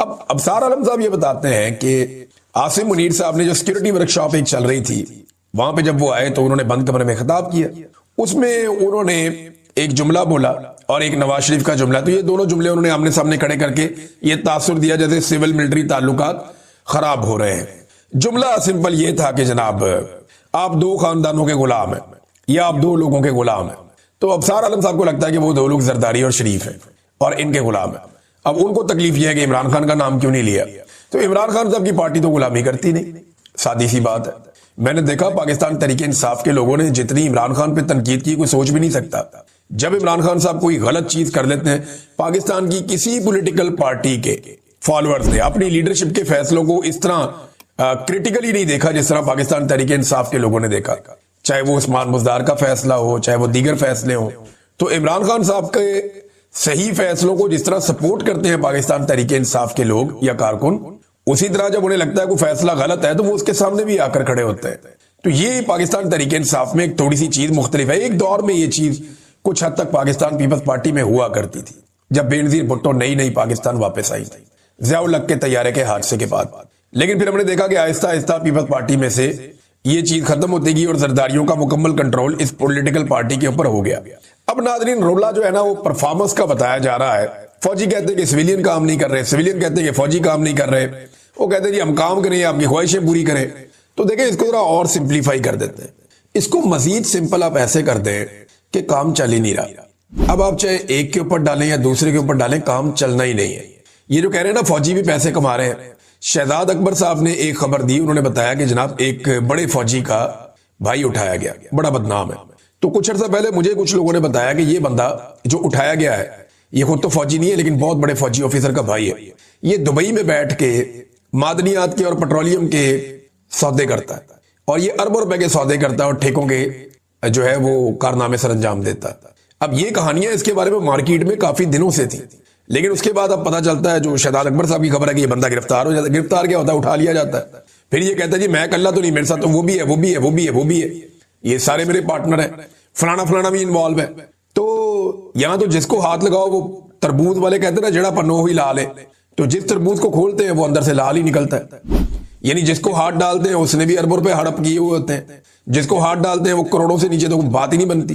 अब अबसार आलम साहब ये बताते हैं कि आसिम मुनीर साहब ने जो सिक्योरिटी वर्कशॉप एक चल रही थी, वहां पे जब वो आए तो उन्होंने बंद कमरे में खिताब किया। उसमें उन्होंने एक जुमला बोला और एक नवाज शरीफ का जुमला, तो ये दोनों जुमले उन्होंने आमने सामने खड़े करके ये तासुर दिया जैसे सिविल मिलिट्री ताल्लुकात खराब हो रहे हैं। जुमला सिंपल ये था कि जनाब आप दो खानदानों के गुलाम हैं या आप दो लोगों के गुलाम हैं। तो अबसार आलम साहब को लगता है कि वो दो लोग जरदारी और शरीफ हैं और इनके गुलाम हैं। अब उनको तकलीफ यह है कि इमरान खान का नाम क्यों नहीं लिया। तो इमरान खान साहब की पार्टी तो गुलामी करती नहीं, सादी सी बात है। मैंने देखा पाकिस्तान तरीके इंसाफ के लोगों ने जितनी इमरान खान पे तनकीद की कोई सोच भी नहीं सकता। जब इमरान खान साहब कोई गलत चीज कर लेते हैं, पाकिस्तान की किसी पॉलिटिकल पार्टी के फॉलोअर्स ने अपनी लीडरशिप के फैसलों को इस तरह क्रिटिकली नहीं देखा जिस तरह पाकिस्तान तरीके इंसाफ के लोगों ने देखा। चाहे वो उस्मान मुजदार का फैसला हो, चाहे वो दीगर फैसले हो, तो इमरान खान साहब के सही फैसलों को जिस तरह सपोर्ट करते हैं पाकिस्तान तरीके इंसाफ के लोग या कारकुन, उसी तरह जब उन्हें लगता है कोई फैसला गलत है तो वो उसके सामने भी आकर खड़े होते हैं। तो ये पाकिस्तान तरीके इंसाफ में एक थोड़ी सी चीज मुख्तलिफ है। एक दौर में ये चीज कुछ हद तक पाकिस्तान पीपल्स पार्टी में हुआ करती थी, जब बेनजीर भुट्टो नई पाकिस्तान वापस आई थी ज़ियाउल हक के तैयारे के हादसे के बाद। लेकिन फिर हमने देखा कि आहिस्ता आहिस्ता पीपल्स पार्टी में से ये चीज खत्म होती गई और जरदारियों का मुकम्मल कंट्रोल इस पॉलिटिकल पार्टी के ऊपर हो गया। अब नाज़रीन, रोला जो है ना वो परफॉर्मेंस का बताया जा रहा है। फौजी कहते हैं कि सिविलियन काम नहीं कर रहे, सिविलियन कहते हैं कि फौजी काम नहीं कर रहे। वो कहते हैं जी हम काम करें, आपकी ख्वाहिशें पूरी करें। तो देखें, इसको जरा और सिंप्लीफाई कर देते हैं। इसको मजीद सिंपल आप ऐसे कर दें कि काम चल ही नहीं रहा। अब आप चाहे एक के ऊपर डालें या दूसरे के ऊपर डालें, काम चलना ही नहीं है। ये जो कह रहे हैं ना फौजी भी पैसे कमा रहे हैं, शहजाद अकबर साहब ने एक खबर दी। उन्होंने बताया कि जनाब एक बड़े फौजी का भाई उठाया गया, बड़ा बदनाम है। तो कुछ अर्सा पहले मुझे कुछ लोगों ने बताया कि ये बंदा जो उठाया गया है, ये खुद तो फौजी नहीं है लेकिन बहुत बड़े फौजी ऑफिसर का भाई है। ये दुबई में बैठ के मादनियात के और पेट्रोलियम के सौदे करता है और ये अरबों रुपए के सौदे करता है और ठेकों के जो है वो कारनामे सर अंजाम देता है। अब ये कहानियां इसके बारे में मार्केट में काफी दिनों से थी, लेकिन उसके बाद अब पता चलता है जो शहजाद अकबर साहब की खबर है कि ये बंदा गिरफ्तार हो जाता है। गिरफ्तार क्या होता है, उठा लिया जाता है। फिर ये कहता है जी मैं अकेला तो नहीं, मेरे साथ तो वो भी है, वो भी है, वो भी है, वो भी है, ये सारे मेरे पार्टनर है, फलाना फलाना भी इन्वॉल्व है। तो यहां तो जिसको हाथ लगाओ, वो तरबूज वाले कहते हैं ना जड़ा पन्नो ही लाल है। तो जिस तरबूज को खोलते हैं वो अंदर से लाल ही निकलता है। यानी जिसको हाथ डालते हैं उसने भी अरबों रुपए हड़प किए हुए होते हैं, जिसको हाथ डालते हैं वो करोड़ों से नीचे तो बात ही नहीं बनती।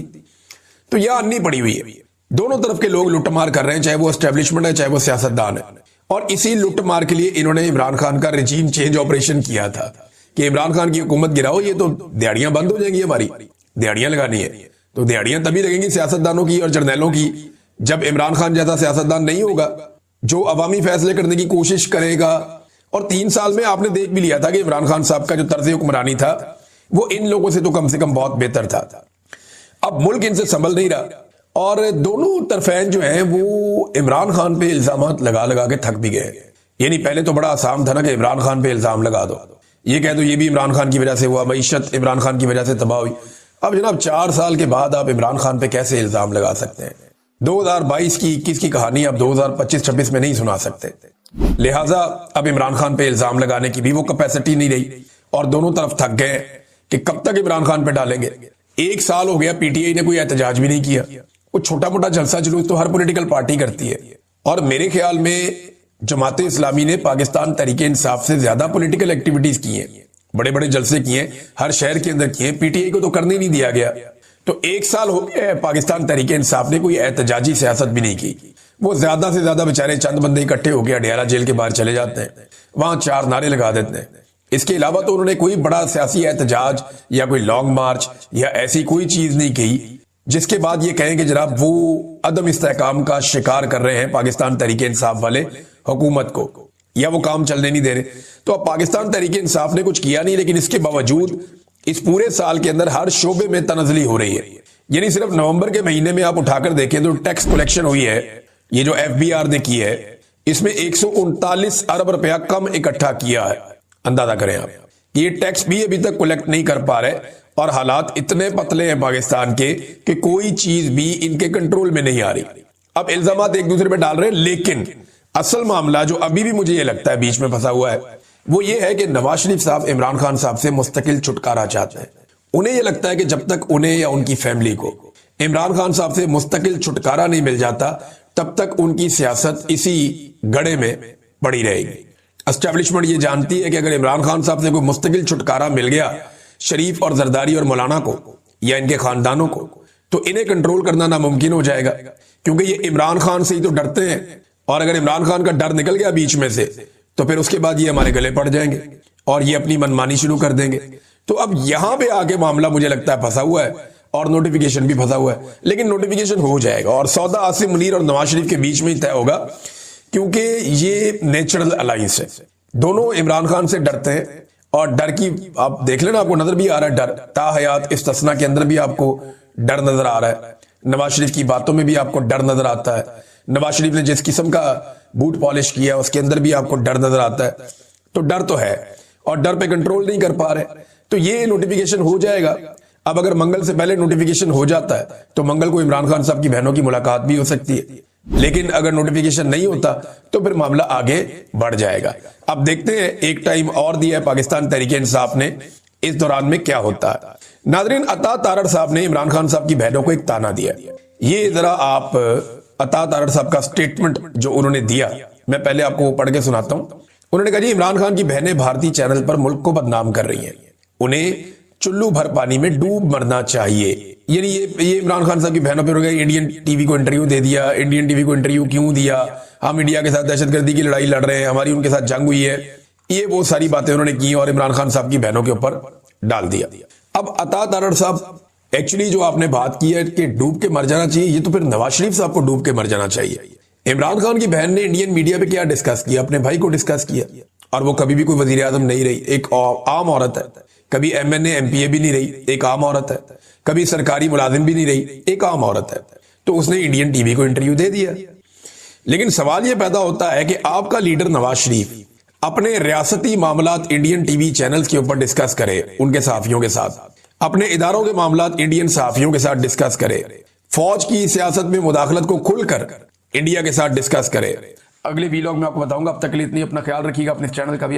तो यह अन्नी पड़ी हुई है। दोनों तरफ के लोग लुटमार कर रहे हैं, चाहे वो एस्टेब्लिशमेंट है चाहे वो सियासतदान है। और इसी लुटमार के लिए इन्होंने इमरान खान का रिजीम चेंज ऑपरेशन किया था कि इमरान खान की हुकूमत गिराओ, ये तो दिहाड़ियां बंद हो जाएंगी, हमारी दिहाड़ियां लगानी है। तो दिहाड़ियां तभी लगेंगी सियासतदानों की और जर्नैलों की जब इमरान खान जैसा सियासतदान नहीं होगा जो अवामी फैसले करने की कोशिश करेगा। और 3 साल में आपने देख भी लिया था कि इमरान खान साहब का जो तर्ज हुक्मरानी था वो इन लोगों से तो कम बहुत बेहतर था। अब मुल्क इनसे संभल नहीं रहा और दोनों तरफैन जो हैं वो इमरान खान पे इल्जामात लगा लगा के थक भी गए। यानी पहले तो बड़ा आसान था ना कि इमरान खान पे इल्जाम लगा दो, ये कह दो ये भी इमरान खान की वजह से हुआ, मईशत इमरान खान की वजह से तबाह हुई। अब जनाब 4 साल के बाद आप इमरान खान पे कैसे इल्जाम लगा सकते हैं? 2022 की 21 की कहानी आप 2025-26 में नहीं सुना सकते। लिहाजा अब इमरान खान पे इल्जाम लगाने की भी वो कैपेसिटी नहीं रही और दोनों तरफ थक गए कि कब तक इमरान खान पे डालेंगे। 1 साल हो गया, पीटीआई ने कोई एहतजाज भी नहीं किया। वो छोटा मोटा जलसा जुलूस तो हर पॉलिटिकल पार्टी करती है और मेरे ख्याल में जमात इस्लामी ने पाकिस्तान तरीके इंसाफ से ज्यादा पॉलिटिकल एक्टिविटीज की हैं, बड़े बड़े जलसे किए, हर शहर के अंदर किए। पीटीआई को तो करने नहीं दिया गया। तो 1 साल हो गया पाकिस्तान तरीके इंसाफ ने कोई एहतजाजी सियासत भी नहीं की। वो ज्यादा से ज्यादा बेचारे चंद बंदे इकट्ठे होकर अडियाला जेल के बाहर चले जाते हैं, वहां 4 नारे लगा देते हैं। इसके अलावा तो उन्होंने कोई बड़ा सियासी एहतजाज या कोई लॉन्ग मार्च या ऐसी कोई चीज नहीं की जिसके बाद ये कहें कि जनाब वो अदम इस्तेहकाम का शिकार कर रहे हैं पाकिस्तान तरीके इंसाफ वाले हुकूमत को, या वो काम चलने नहीं दे रहे। तो अब पाकिस्तान तरीके इंसाफ ने कुछ किया नहीं, लेकिन इसके बावजूद इस पूरे साल के अंदर हर शोबे में तनजली हो रही है। यानी सिर्फ नवंबर के महीने में आप उठाकर देखें तो टैक्स कलेक्शन हुई है, ये जो एफबीआर ने की है, इसमें 139 अरब रुपया कम इकट्ठा किया है। अंदाजा करें आप, ये टैक्स भी अभी तक कलेक्ट नहीं कर पा रहे और हालात इतने पतले हैं पाकिस्तान के कि कोई चीज भी इनके कंट्रोल में नहीं आ रही। अब इल्जामात एक दूसरे पे डाल रहे हैं, लेकिन असल मामला जो अभी भी मुझे ये लगता है बीच में फंसा हुआ है वो ये है कि नवाज शरीफ साहब इमरान खान साहब से मुस्तकिल छुटकारा चाहते हैं। उन्हें यह लगता है कि जब तक उन्हें या उनकी फैमिली को इमरान खान साहब से मुस्तकिल छुटकारा नहीं मिल जाता तब तक उनकी सियासत इसी गड़े में पड़ी रहेगी। एस्टेब्लिशमेंट ये जानती है कि अगर इमरान खान साहब से कोई मुस्तकिल छुटकारा मिल गया शरीफ और जरदारी और मौलाना को या इनके खानदानों को, तो इन्हें कंट्रोल करना नामुमकिन हो जाएगा, क्योंकि ये इमरान खान से ही तो डरते हैं। और अगर इमरान खान का डर निकल गया बीच में से, तो फिर उसके बाद ये हमारे गले पड़ जाएंगे और ये अपनी मनमानी शुरू कर देंगे। तो अब यहां पे आके मामला मुझे लगता है फंसा हुआ है और नोटिफिकेशन भी फंसा हुआ है। लेकिन नोटिफिकेशन हो जाएगा और सौदा आसिम मुनीर और नवाज शरीफ के बीच में ही तय होगा, क्योंकि ये नेचुरल अलायंस है। दोनों इमरान खान से डरते हैं और डर की आप देख लेना, आपको नजर भी आ रहा है डर। ताहयात इस्तिस्ना के अंदर भी आपको डर नजर आ रहा है, नवाज शरीफ की बातों में भी आपको डर नजर आता है, नवाज शरीफ ने जिस किस्म का बूट पॉलिश किया उसके अंदर भी आपको डर नजर आता है। तो डर तो है और डर पे कंट्रोल नहीं कर पा रहे, तो ये नोटिफिकेशन हो जाएगा। अब अगर मंगल से पहले नोटिफिकेशन हो जाता है तो मंगल को इमरान खान साहब की बहनों की मुलाकात भी हो सकती है, लेकिन अगर नोटिफिकेशन नहीं होता तो फिर मामला आगे बढ़ जाएगा। अब देखते हैं, एक टाइम और दिया है पाकिस्तान तहरीके इंसाफ ने, इस दौरान में क्या होता है। नाजरीन, अता तारड़ साहब ने इमरान खान साहब की बहनों को एक ताना दिया। ये जरा आप अता तारड़ साहब का स्टेटमेंट जो उन्होंने दिया, मैं पहले आपको पढ़ के सुनाता हूं। उन्होंने कहा जी, इमरान खान की बहनें भारतीय चैनल पर मुल्क को बदनाम कर रही हैं, उन्हें चुल्लू भर पानी में डूब मरना चाहिए। यानी ये इमरान खान साहब की बहनों पर हो गया, इंडियन टीवी को इंटरव्यू दे दिया। इंडियन टीवी को इंटरव्यू क्यों दिया? हम इंडिया के साथ दहशतगर्दी की लड़ाई लड़ रहे हैं, हमारी उनके साथ जंग हुई है, ये वो सारी बातें उन्होंने की और इमरान खान साहब की बहनों के ऊपर डाल दिया। अब अता तारड़ साहब, एक्चुअली जो आपने बात की है कि डूब के मर जाना चाहिए, ये तो फिर नवाज शरीफ साहब को डूब के मर जाना चाहिए। इमरान खान की बहन ने इंडियन मीडिया पे क्या डिस्कस किया? अपने भाई को डिस्कस किया, और वो कभी भी कोई वजीर आजम नहीं रही, एक आम औरत है। कभी MNA MPA भी नहीं रही, एक आम औरत है। कभी सरकारी मुलाजिम भी नहीं रही, एक आम औरत है। तो उसने इंडियन टीवी को इंटरव्यू दे दिया। लेकिन सवाल यह पैदा होता है कि आपका लीडर नवाज शरीफ अपने रियासती मामलात इंडियन टीवी चैनल्स के ऊपर डिस्कस करे उनके सहाफियों के साथ, अपने इदारों के मामलात इंडियन सहाफियों के साथ डिस्कस करे, फौज की सियासत में मुदाखलत को खुलकर इंडिया के साथ डिस्कस करे। अगले वीलॉग में आपको बताऊंगा। अब तक के लिए इतनी, अपना ख्याल रखिएगा, अपने चैनल का भी।